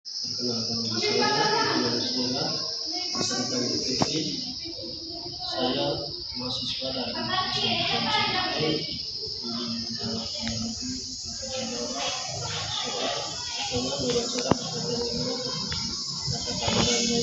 Perkenalkan nama saya Bismillah, beserta IPP. Saya mahasiswa dari SMK di dalam soal dengan wawancara pertanyaan kata kabarnya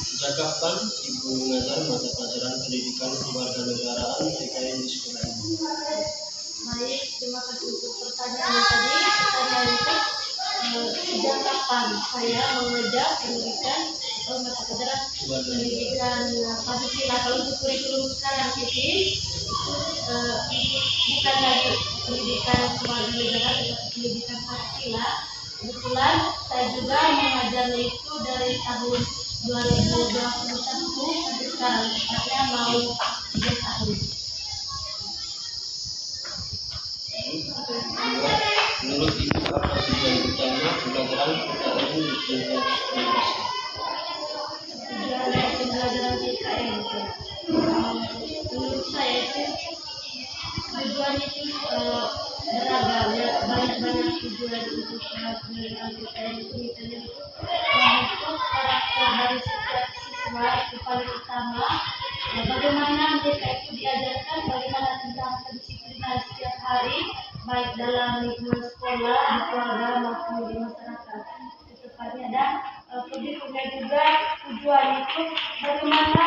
sejak kapan Ibu mengajar mata pelajaran pendidikan kewarganegaraan PKN di sekolah ini? Baik, terima kasih untuk pertanyaan tadi. Pertanyaan itu sejak kapan saya mengajar pendidikan mata pelajaran pendidikan Pancasila. Kalau untuk kurikulum sekarang ini bukan lagi pendidikan kewarganegaraan tetapi pendidikan Pancasila. Kebetulan saya juga mengajarnya itu dari tahun 2021 sampai sekarang, tepatnya mau 3 tahun. Menurut Ibu, apa tujuan utama pembelajaran PKN di tingkat sekolah? Pembelajaran PKN itu, menurut saya itu tujuan itu beragam ya, banyak tujuan untuk pembelajaran PKN itu. Misalnya itu untuk karakter dari setiap siswa itu paling utama, bagaimana mereka itu diajarkan bagaimana tentang kedisiplinan setiap hari, baik dalam lingkungan sekolah, di keluarga maupun di masyarakat secepatnya. Dan berikutnya juga tujuan itu bagaimana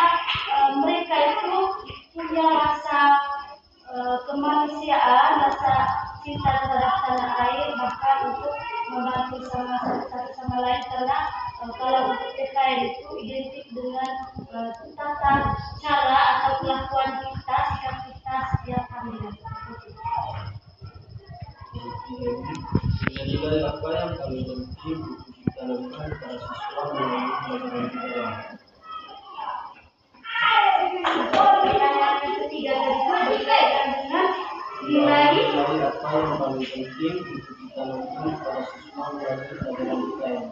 mereka itu punya rasa kemanusiaan, rasa cinta terhadap tanah air, bahkan untuk membantu satu sama lain. Karena kalau untuk PKN itu identik dengan tata cara atau kelakuan kita, sikap kita setiap harinya. Nilai-nilai apa yang paling penting untuk ditanamkan para siswa melalui pelajaran PKN? Pertanyaan yang ketiga tadi berkaitan dengan nilai apa yang paling penting untuk ditanamkan para siswa melalui pelajaran PKN?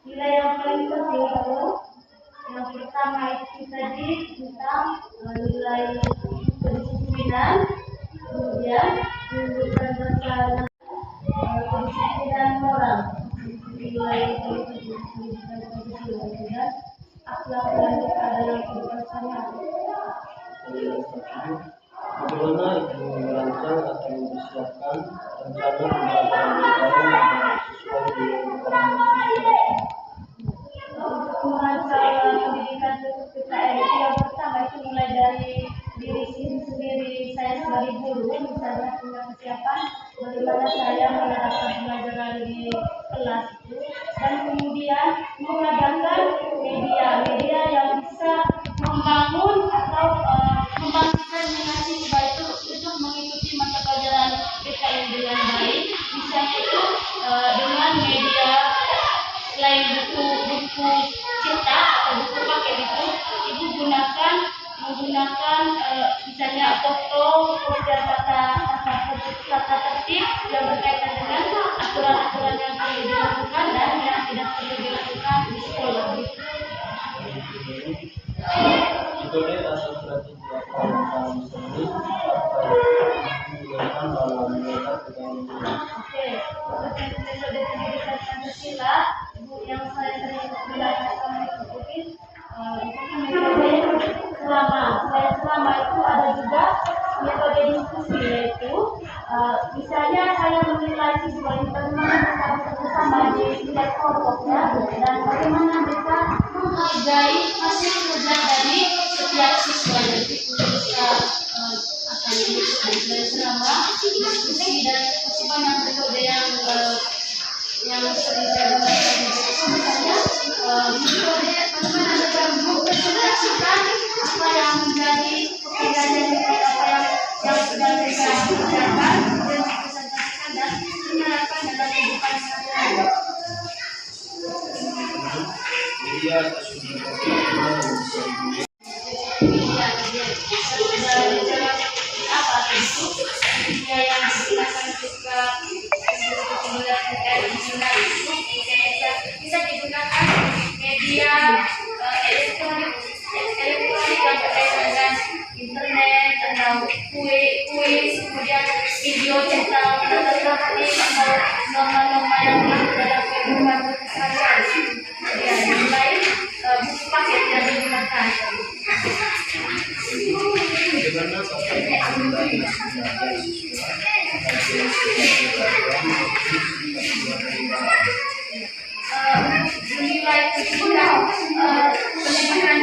Nilai yang paling penting itu yang pertama itu tadi tentang nilai kedisiplinan, kemudian menunjukkan rasa kedisiplinan moral, nilai pendidikan Pancasila, dan akhlak dan keadilan kebersamaan. Bagaimana Ibu merancang atau mempersiapkan rencana pembelajaran PKN yang sesuai dengan kebutuhan siswa? Untuk merancang pendidikan PKN itu yang pertama itu mulai dari diri sendiri, saya sebagai guru misalnya punya kesiapan bagaimana saya menerapkan pelajaran di kelas itu, dan kemudian mengadakan media yang bisa membangun atau membangkitkan minat siswa itu untuk mengikuti mata pelajaran PKN dengan baik. Misalnya itu dengan media selain buku cetak atau buku paket itu, ibu menggunakan misalnya foto, poster tata tertib yang berkaitan dengan aturan-aturan yang perlu dilakukan dan yang tidak perlu dilakukan di sekolah. Metode atau strategi apa yang paling sering digunakan dalam mengajar PKN? Oke, untuk metode pendidikan Pancasila yang saya sering gunakan selama itu metode selama itu ada juga metode diskusi, yaitu misalnya saya menilai siswa ini bagaimana mereka bersama di tingkat kelompoknya dan bagaimana mereka menghargai hasil kerja dari setiap siswa. Jadi bisa selama diskusi dan banyak metode yang sering saya gunakan. Misalnya metode bagaimana mereka mempresentasikan apa yang menjadi pekerjaan mereka, apa yang sudah mereka kerjakan, dan dipresentasikan dan menerapkan dalam kehidupan sehari-hari. Media atau sumber informasi yang bisa digunakan? Apa itu media yang digunakan ketika pembelajaran PKN itu bisa digunakan media media elektronik yang berkaitan dengan internet atau kuis, kemudian video tentang tadi atau norma-norma yang berlaku dalam kehidupan keseharian. Kemudian yang lain buku paket yang digunakan. Bagaimana Bapak menilai sebagai siswa menilai pendidikan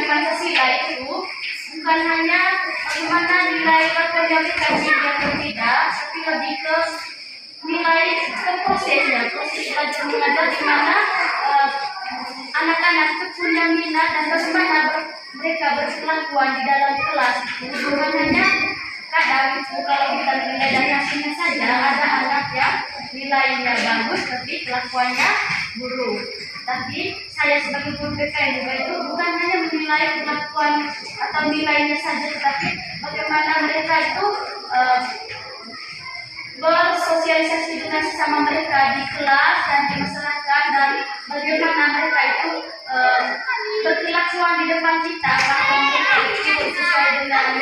Pancasila itu bukan hanya bagaimana nilai berkomunikasi atau tidak, tapi lebih ke nilai ke prosesnya, proses belajar mengajar di mana anak-anak itu punya minat dan bagaimana mereka berkelakuan di dalam kelas. Bukan hanya kadang itu kalau kita nilai dari hasilnya saja, ada anak yang nilainya bagus tapi kelakuannya buruk. Tapi saya sebagai guru PKN juga itu bukan hanya menilai kelakuan atau nilainya saja, tetapi bagaimana mereka itu bersosialisasi dengan sesama mereka di kelas dan di masyarakat, dan bagaimana mereka itu berkelakuan di depan kita, bahwa mereka itu sesuai dengan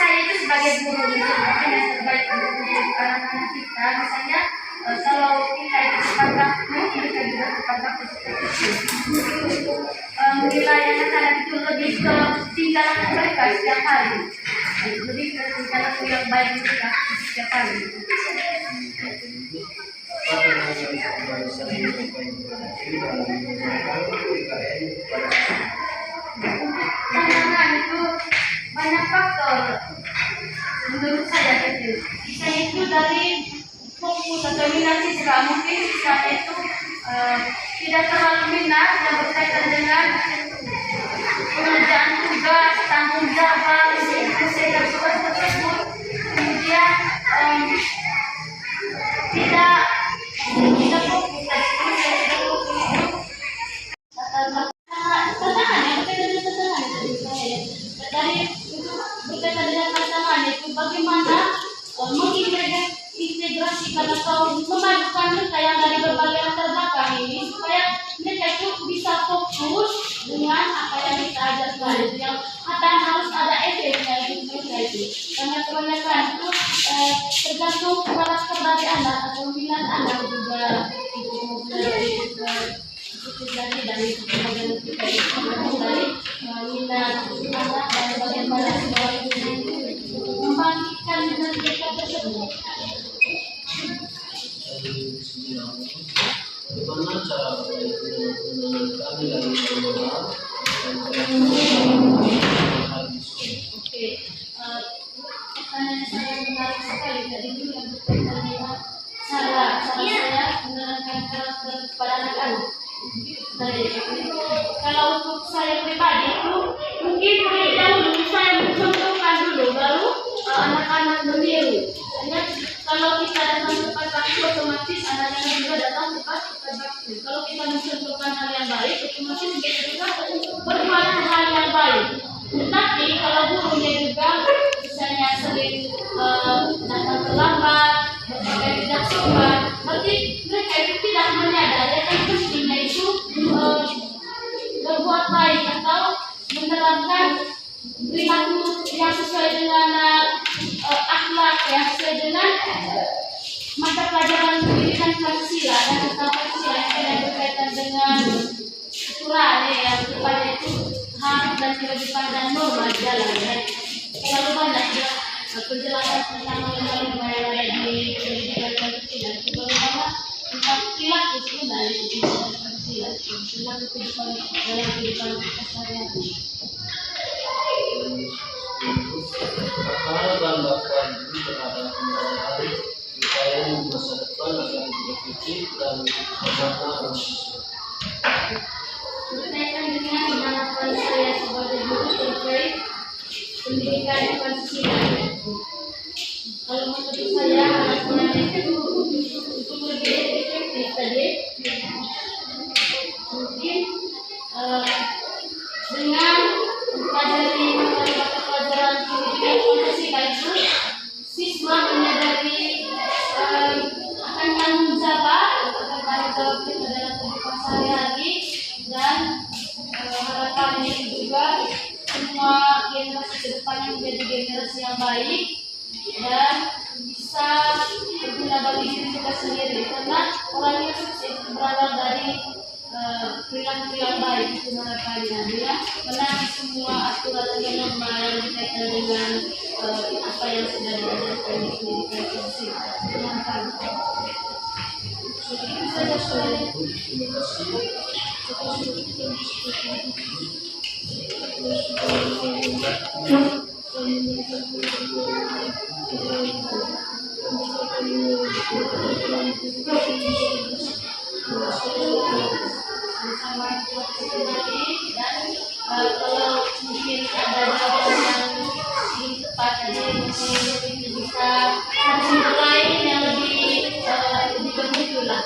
saya itu sebagai guru mencoba yang terbaik untuk anak-anak kita. Misalnya kalau kita itu tepat waktu, mereka juga tepat waktu seperti itu. Untuk menilai anak-anak itu lebih ke tingkah laku mereka setiap hari, lebih ke tingkah laku yang baik mereka setiap hari. Tantangan itu banyak faktor menurut saya kecil. Saya itu dari fokus atau minat siswa, mungkin siswanya itu tidak terlalu minat yang berkaitan dengan pengerjaan tugas, tanggung jawab, proses tersebut. Kemudian tidak fokus dari berkaitan dengan tantangan itu bagaimana mengintegrasikan atau memadukan mereka yang dari berbagai latar belakang ini supaya mereka itu bisa fokus dengan apa yang kita ajarkan, yang akan harus ada efeknya itu mereka itu. Karena kebanyakan itu tergantung karakter dari anak atau minat anak juga itu dari bagian kita itu dari minat anak dan bagaimana semua itu membangkitkan minat mereka tersebut. Bagaimana cara kami dari sekolah Oke, pertanyaan saya menarik sekali. Jadi itu yang berkaitan dengan cara saya menerangkan karakter kepada anak-anak. Kalau untuk saya pribadi itu mungkin terlebih dahulu saya mencontohkan dulu, baru anak-anak meniru. Kalau kita datang tepat waktu, otomatis anak-anak juga datang tepat waktu. Kalau kita mencontohkan hal yang baik, otomatis kita juga berbuat hal yang baik. Tetapi kalau gurunya juga misalnya sering datang terlambat, berbagai tidak sopan, berarti mereka itu tidak menyadari yang pentingnya itu berbuat baik atau menerapkan perilaku yang sesuai dengan akhlak yang sesuai dengan mata pelajaran pendidikan Pancasila dan tentang Pancasila yang tidak berkaitan dengan aturan yang sifatnya itu hak dan kewajiban dan norma di dalam. Dan terlalu banyak penjelasan tentang norma-norma yang ada di pendidikan Pancasila. Bagaimana tentang perilaku sebenarnya di pendidikan Pancasila, perilaku kehidupan dalam kehidupan keseharian. Apa banggakan itu terhadap pembelajaran upaya masa depan agar diikuti dan bagaimana orang siswa. Berkaitan dengan harapan saya sebagai guru terkait pendidikan Pancasila. Kalau menurut saya harapannya itu untuk lebih efektif tadi, mungkin dengan mempelajari mata pelajaran pendidikan Pancasila itu siswa menyadari akan tanggung jawab kita dalam kehidupan sehari-hari dan harapannya juga semua generasi kedepannya menjadi generasi yang baik dan bisa berguna bagi diri kita sendiri, karena orang yang sukses berawal dari perilaku yang baik itu harapannya ya, menaati semua aturan dan norma yang berkaitan dengan apa yang sudah diajarkan di pendidikan fisik. Itu saja soalnya. Sama lagi dan kalau mungkin ada jawaban yang ingin tepat aja mungkin bisa kasih lain yang lebih begitu lah.